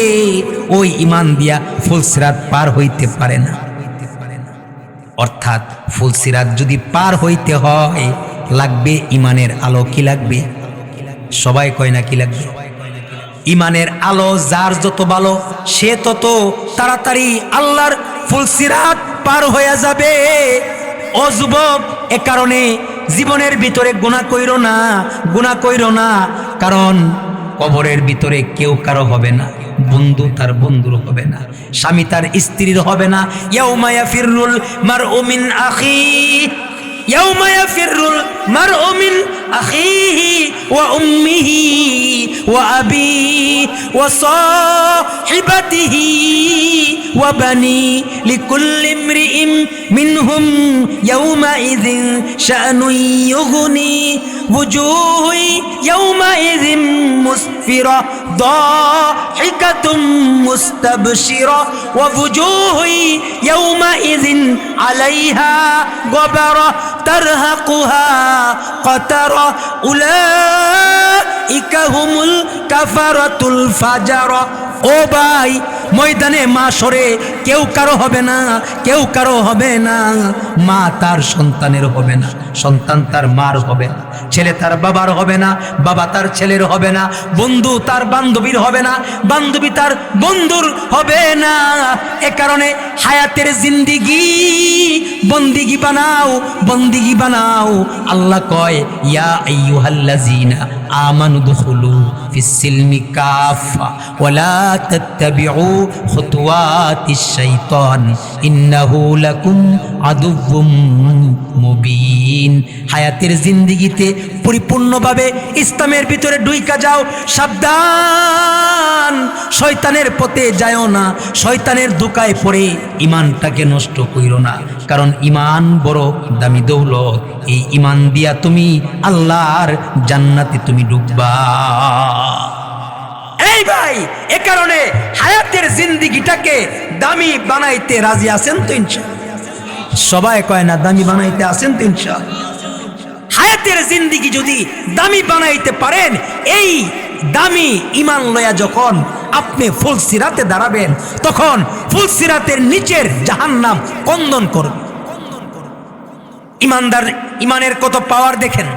ওই ইমান দিয়া ফুলসিরাত পার হইতে পারে না। অর্থাৎ ফুলসিরাত যদি পার হইতে হয় লাগবে ইমানের আলো। কি লাগবে? সবাই কয় না কি লাগবে? ইমানের আলো যার যত ভালো সে তত তাড়াতাড়ি আল্লাহর ফুলসিরাত পার হয়ে যাবে। ও যুবক, এ কারণে জীবনের ভিতরে গুনাহ কইরো না, গুনাহ কইরো না, কারণ কবরের ভিতরে কেউ কারো হবে না। বন্ধু তার বন্ধুর হবে না, স্বামী তার স্ত্রীর হবে না। ইয়াউমা ইয়াফিরুল মারউ মিন আখিহি ইয়াউমা ইয়াফিরুল মারউ মিন আখিহি ওয়া উম্মিহি ওয়া আবিহি ওয়া সাহিবাতিহি ওয়া বানি লিকুল্লি ইমরিইন মিনহুম ইয়াউমা ইযিন শা'নুন ইউগনি وجوه يومئذ مسفرة ضاحكة مستبشرة ووجوه يومئذ عليها غبرة ترهقها قترة أولئك هم الكفرة الفجرة ও ভাই, ময়দানে মাশরে কেউ কারো হবে না, কেউ কারো হবে না। মা তার সন্তানের হবে না, সন্তান তার মার হবে না, ছেলে তার বাবার হবে না, বাবা তার ছেলের হবে না, বন্ধু তার বান্ধবীর হবে না, বান্ধবী তার বন্ধুর হবে না। এ কারণে হায়াতের জিন্দিগি বন্দিগি বানাও, বন্দিগি বানাও। আল্লাহ কয়, ইয়া আইয়ুহাল্লাযীনা আমানু দুখুলু ফিস সিলমি কাফা ওয়ালা তাত্তাবিউ খুতুওয়াতিশ শাইতান ইন্নাহু লাকুম আদুউম মুবিন। হায়াতের জিন্দিগিতে পরিপূর্ণভাবে ইসলামের ভিতরে ঢুইকা যাও। সাবধান, শয়তানের পথে যাও না, শয়তানের ধোঁকায় পড়ে ইমানটাকে নষ্ট কইরো না। কারণ ইমান বড় দামি দৌলত, এই ইমান দিয়া তুমি আল্লাহর জান্নাতে তুমি ঢুকবা। এই ভাই, এ কারণে হায়াতের জিন্দিগিটাকে দামি বানাইতে রাজি আছেন তো ইনশাআল্লাহ? সবাই কয় না দামি বানাইতে আছেন তো ইনশাআল্লাহ? হায়াতের জিন্দিগি যদি দামি বানাইতে পারেন, এই দামি ইমান লয়া যখন আপনি ফুলসিরাতে দাঁড়াবেন, তখন ফুলসিরাতের নিচের জাহান্নাম কন্দন করবে। ইমানদার ইমানের কত পাওয়ার দেখেন।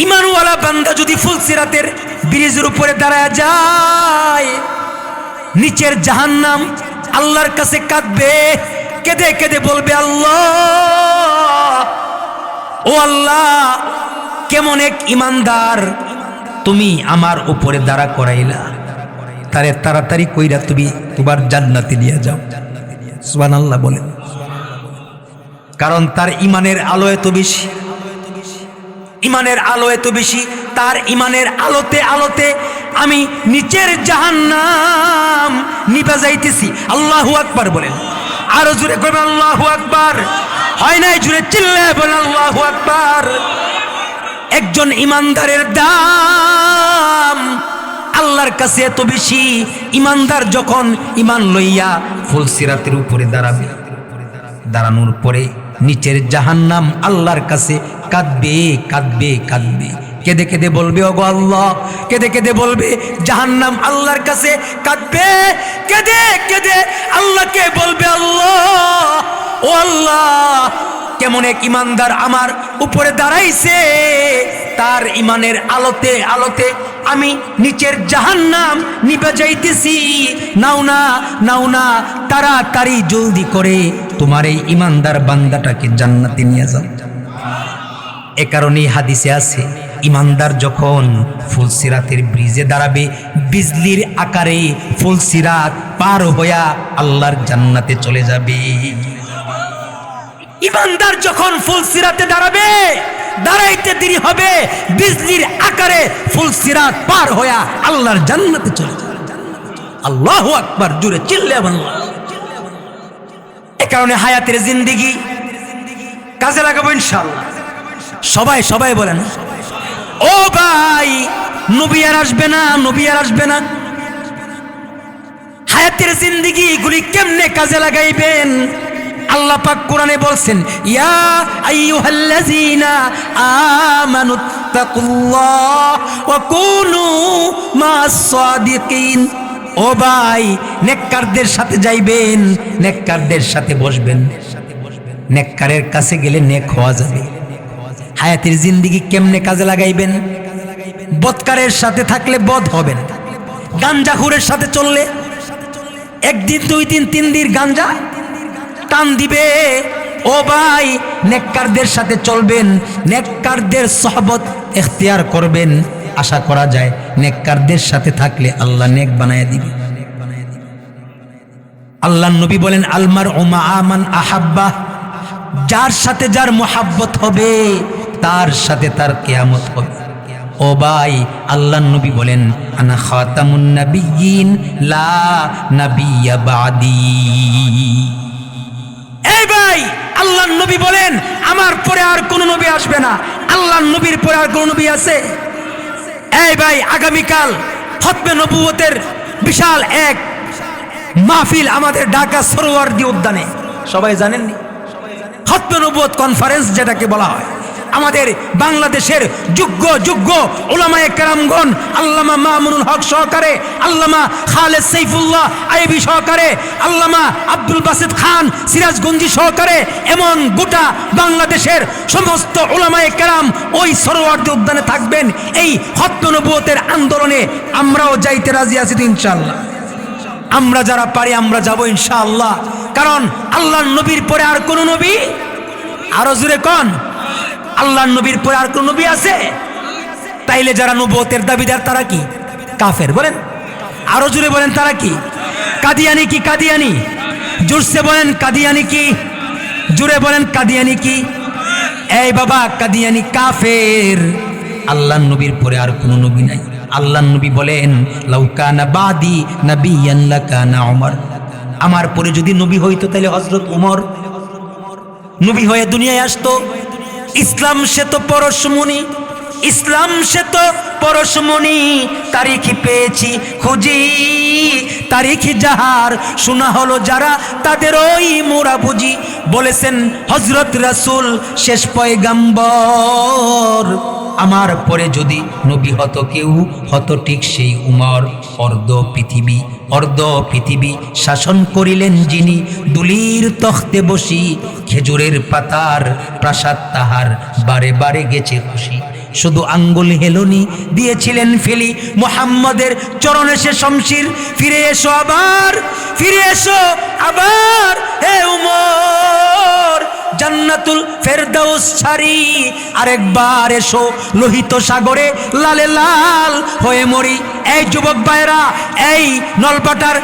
ইমানওয়ালা বান্দা যদি ফুলসিরাতের ব্রিজের উপরে দাঁড়ায় যায়, নিচের জাহান্নাম আল্লাহর কাছে কাঁদবে, কেঁদে কেঁদে বলবে, আল্লাহ, ও আল্লাহ, কেমন এক ইমানদার তুমি আমার উপরে দাঁড়া করাইলা, তারে তাড়াতাড়ি কইরা তুমি তোমার জান্নাতে নিয়ে যাও। সুবহানাল্লাহ বলেন। কারণ তার ইমানের আলো এত বেশি, ইমানের আলো এত বেশি, তার ইমানের আলোতে আলোতে আমি নিচের জাহান্নাম নিভা যাইতেছি। আল্লাহু আকবার বলেন, আরো জোরে কইবেন আল্লাহু আকবার। হয় নাই? জোরে চিল্লায় বলেন আল্লাহু আকবার। একজন ইমানদারের দাম আল্লাহর কাছে এত বেশি। ইমানদার যখন ইমান লইয়া ফুলসিরাতের উপরে দাঁড়াবে, দাঁড়ানোর পরে নিচের জাহান্নাম আল্লাহর কাছে কাঁদবে, কাঁদবে, কাঁদবে, কেঁদে কেঁদে বলবে, ওগো আল্লাহ, কেঁদে কেঁদে বলবে জাহান্নাম আল্লাহর কাছে কাঁদবে, কেঁদে কেঁদে আল্লাহকে বলবে, আল্লাহ, ও আল্লাহ, কেমন এক ইমানদার আমার উপরে দাঁড়াইছে, তার ইমানের আলোতে আলোতে আমি নিচের জাহান্নাম নিভে যাইতেছি। নাও না, নাও না, তাড়াতাড়ি জলদি করে তোমার এই ইমানদার বান্দাটাকে জান্নাতে নিয়ে যাও। এ কারণেই হাদিসে আছে, ইমানদার যখন ফুলসিরাতের ব্রিজে দাঁড়াবে, বিজলির আকারে ফুলসিরাত পার হইয়া আল্লাহর জান্নাতে চলে যাবে। ইমানদার যখন ফুলসিরাতে দাঁড়াবে, দাঁড়াইতে দেরি হবে, বিজলির আকারে ফুলসিরাত পার হইয়া আল্লাহর জান্নাতে চলে যাবে। আল্লাহু আকবার, জোরে চিল্লায় বলেন। এ কারণে হায়াতের জিন্দেগি কাজে লাগাবো ইনশাআল্লাহ। সবাই সবাই বলেন, ও ভাই, নবী আর আসবে না, নবী আর আসবে না। হায়াতের জিন্দেগি এগুলি কেমনে কাজে লাগাইবেন? আল্লাহ পাক কোরআনে বলছেন, ইয়া আইয়ুহাল্লাযীনা আমানুত্তাকুল্লাহ ওয়া কুনু মা'আস সাদিকিন। ও ভাই, নেককারদের সাথে যাইবেন, নেককারদের সাথে বসবেন। নেককারের কাছে গেলে নেক হওয়া যাবে। হায়াতের জিন্দেগি কেমনে কাজে লাগাইবেন? বদকারের সাথে থাকলে বদ হবেন। গাঞ্জাখুরের সাথে চললে একদিন, দুই দিন, তিন দিন গাঞ্জা টান দিবে। ও ভাই, নেককারদের সাথে চলবেন, নেককারদের সোহবত ইখতিয়ার করবেন। আশা করা যায় নেককারদের সাথে থাকলে আল্লাহ নেক বানায় দিবে। আল্লাহর নবী বলেন আলমারউ মাআ মান আহাব্বা, যার সাথে যার মোহাব্বত হবে তার সাথে তার কিয়ামত হবে। ও ভাই, আল্লাহর নবী বলেন আনা খাতামুন নাবিয়্যিন লা নাবিয়্যা বাদি। এই ভাই, আল্লাহর নবী বলেন আমার পরে আর কোন নবী আসবে না। আল্লাহর নবীর পরে আর কোন নবী আছে? এই ভাই, আগামীকাল খতমে নবুয়তের বিশাল এক মাহফিল আমাদের ঢাকা সরোয়ার্দী উদ্যানে, সবাই জানেননি? খতমে নবুয়ত কনফারেন্স যেটাকে বলা হয়। আমাদের বাংলাদেশের যোগ্য উলামায়ে কেরামগণ, আল্লামা মামুনুল হক সহকারে, আল্লামা খালেদ সাইফুল্লাহ আইবি সহকারে, আল্লামা আব্দুল বাসিত খান সিরাজগঞ্জি সহকারে, এমন গোটা বাংলাদেশের সমস্ত উলামায়ে কেরাম ওই সরোয়ার্দী উদ্যানে থাকবেন। এই খতমে নবুয়তের আন্দোলনে আমরাও যাইতে রাজি আছি তো ইনশাআল্লাহ। আমরা যারা পারি আমরা যাব ইনশাআল্লাহ। কারণ আল্লাহর নবীর পরে আর কোন নবী, আরো জোরে কোন, আল্লাহর নবীর পরে আর কোন নবী আছে? তাইলে যারা নবুয়তের দাবিদার তারা কি? কাফের। বলেন, আরো জোরে বলেন, তারা কি? কাদিয়ানি কি? কাদিয়ানি। জোরসে বলেন কাদিয়ানি কি? জোরে বলেন কাদিয়ানি কি? এই বাবা, কাদিয়ানি কাফের। আল্লাহর নবীর পরে আর কোন নবী নাই। আল্লাহর নবী বলেন লাউ কানা বাদি নাবিয়ান লাকানা উমর, আমার পরে যদি নবী হইতো তাহলে হযরত উমর নবী হয়ে দুনিয়ায় আসতো। ইসলাম সে তো পরশমণি, ইসলাম সে তো পরশমণি, তারিখ পেয়েছি খুঁজি, তারিখ যাহার শোনা হলো যারা তাদের ওই মোরা বুঝি। বলেছেন হযরত রাসূল শেষ পয়গাম্বর, আমার পরে যদি নবী হতো কেউ হতো ঠিক সেই উমর। অর্ধ পৃথিবী শাসন করিলেন যিনি, দুলির তখতে বসি, খেজুরের পাতার প্রাসাদ তাহার বারে বারে গেছে খুশি। শুধু আঙ্গুল হেলনি দিয়েছিলেন ফেলি, মুহাম্মাদের চরণে সে শমশির। ফিরে এসো আবার, ফিরে এসো আবার হে উমর, জান্নাতুল ফেরদাউস ছাড়ি আরেকবার এসো, লোহিত সাগরে লালে লাল হয়ে মরি। এই যুবক ভাইরা, এই নলবাটার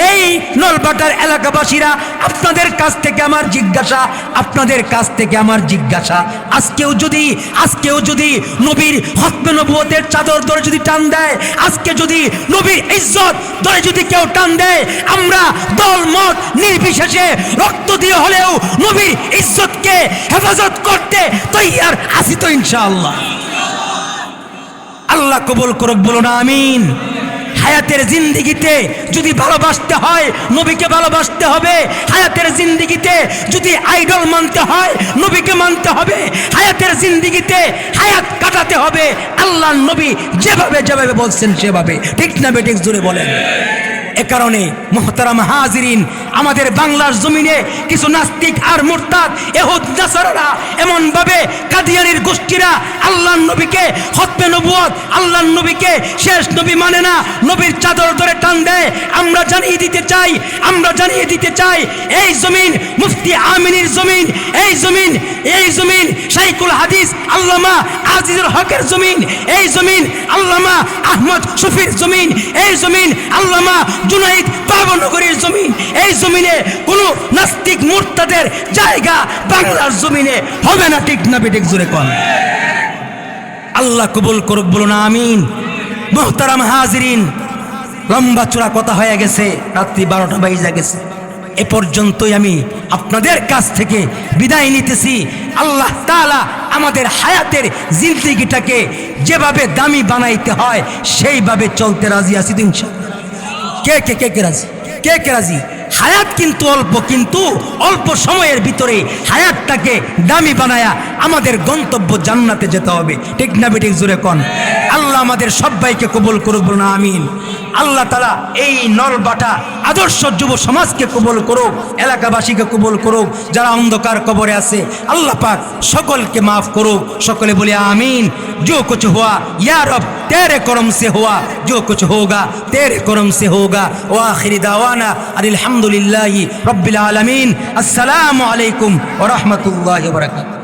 এই নলবাটার এলাকাবাসীরা, আপনাদের কাছ থেকে আমার জিজ্ঞাসা, আপনাদের কাছ থেকে আমার জিজ্ঞাসা, আজকেও যদি নবীর খতমে নবুয়তের চাদর ধরে যদি টান দেয়, আজকে যদি নবীর ইজ্জত ধরে যদি কেউ টান দেয়, আমরা দল মত নির্বিশেষে রক্ত দিয়ে হলেও নবীর ইজ্জতকে হেফাজত করতে তৈয়ার আছি তো ইনশাআল্লাহ। আল্লাহ কবুল করুক, বলুন আমিন। হায়াতের জিন্দেগিতে যদি ভালোবাসতে হয় নবীকে ভালোবাসতে হবে। হায়াতের জিন্দেগিতে যদি আইডল মানতে হয় নবীকে মানতে হবে। হায়াতের জিন্দেগিতে হায়াত কাটাতে হবে আল্লাহর নবী যেভাবে বলছেন সেভাবে। ঠিক না বেঠিক জোরে বলেন। এ কারণে মুহতারাম হাজিরিন, আমাদের বাংলার জমিনে কিছু নাস্তিক আর মুরতাদ ইহুদ নাসারারা এমন ভাবে কাদিয়ানির গোষ্ঠীরা আল্লাহর নবীকে খতমে নবুয়ত, আল্লাহর নবীকে শেষ নবী মানে না, নবীর চাদর ধরে টান দেয়। আমরা জানিয়ে দিতে চাই এই জমিন মুফতি আমিনীর জমিন, এই জমিন শাইখুল হাদিস আল্লামা আজিজুল হকের জমিন, এই জমিন আল্লামা আহমদ শফির জমিন, এই জমিন আল্লামা জুনাইদ বাবনগরীর জমিন। এই জমিনে কোন নাস্তিক মুরতাদের জায়গা বাংলার জমিনে হবে না। ঠিক না বেঠিক জোরে কোন। আল্লাহ কবুল করুক, বলুন আমিন। মুহতারাম হাজিরিন, লম্বা চূড়া কথা হয়ে গেছে, রাত্রি 12টা বাজে গেছে। এ পর্যন্তই আমি আপনাদের কাছ থেকে বিদায় নিতেছি। আল্লাহ তাআলা আমাদের হায়াতের জিন্দেগিটাকে যেভাবে দামি বানাইতে হয় সেইভাবে চলতে রাজি আছি তো ইনশাআল্লাহ। কে রাজি? হায়াত কিন্তু অল্প সময়ের ভিতরে হায়াতটাকে দামি বানায়া আমাদের গন্তব্য জান্নাতে যেতে হবে। ঠিক না বেঠিক জোরে কোন। আল্লাহ আমাদের সবাইকে কবুল করুক, বলুন আমিন। আল্লাহ তাআলা এই নলবাটা আদর্শ যুব সমাজকে কবুল করুক, এলাকাবাসীকে কবুল করুক, যারা অন্ধকার কবরে আছে আল্লাহ পাক সকলকে মাফ করুক। সকলে বলে আমিন। जो कुछ हुआ या रब तेरे करम से हुआ, जो कुछ होगा तेरे करम से होगा। व आखिरी दावाना अल्हम्दुलिल्लाहि रब्बिल आलमीन। अस्सलामु अलैकुम व रहमतुल्लाहि व बरकातुहू।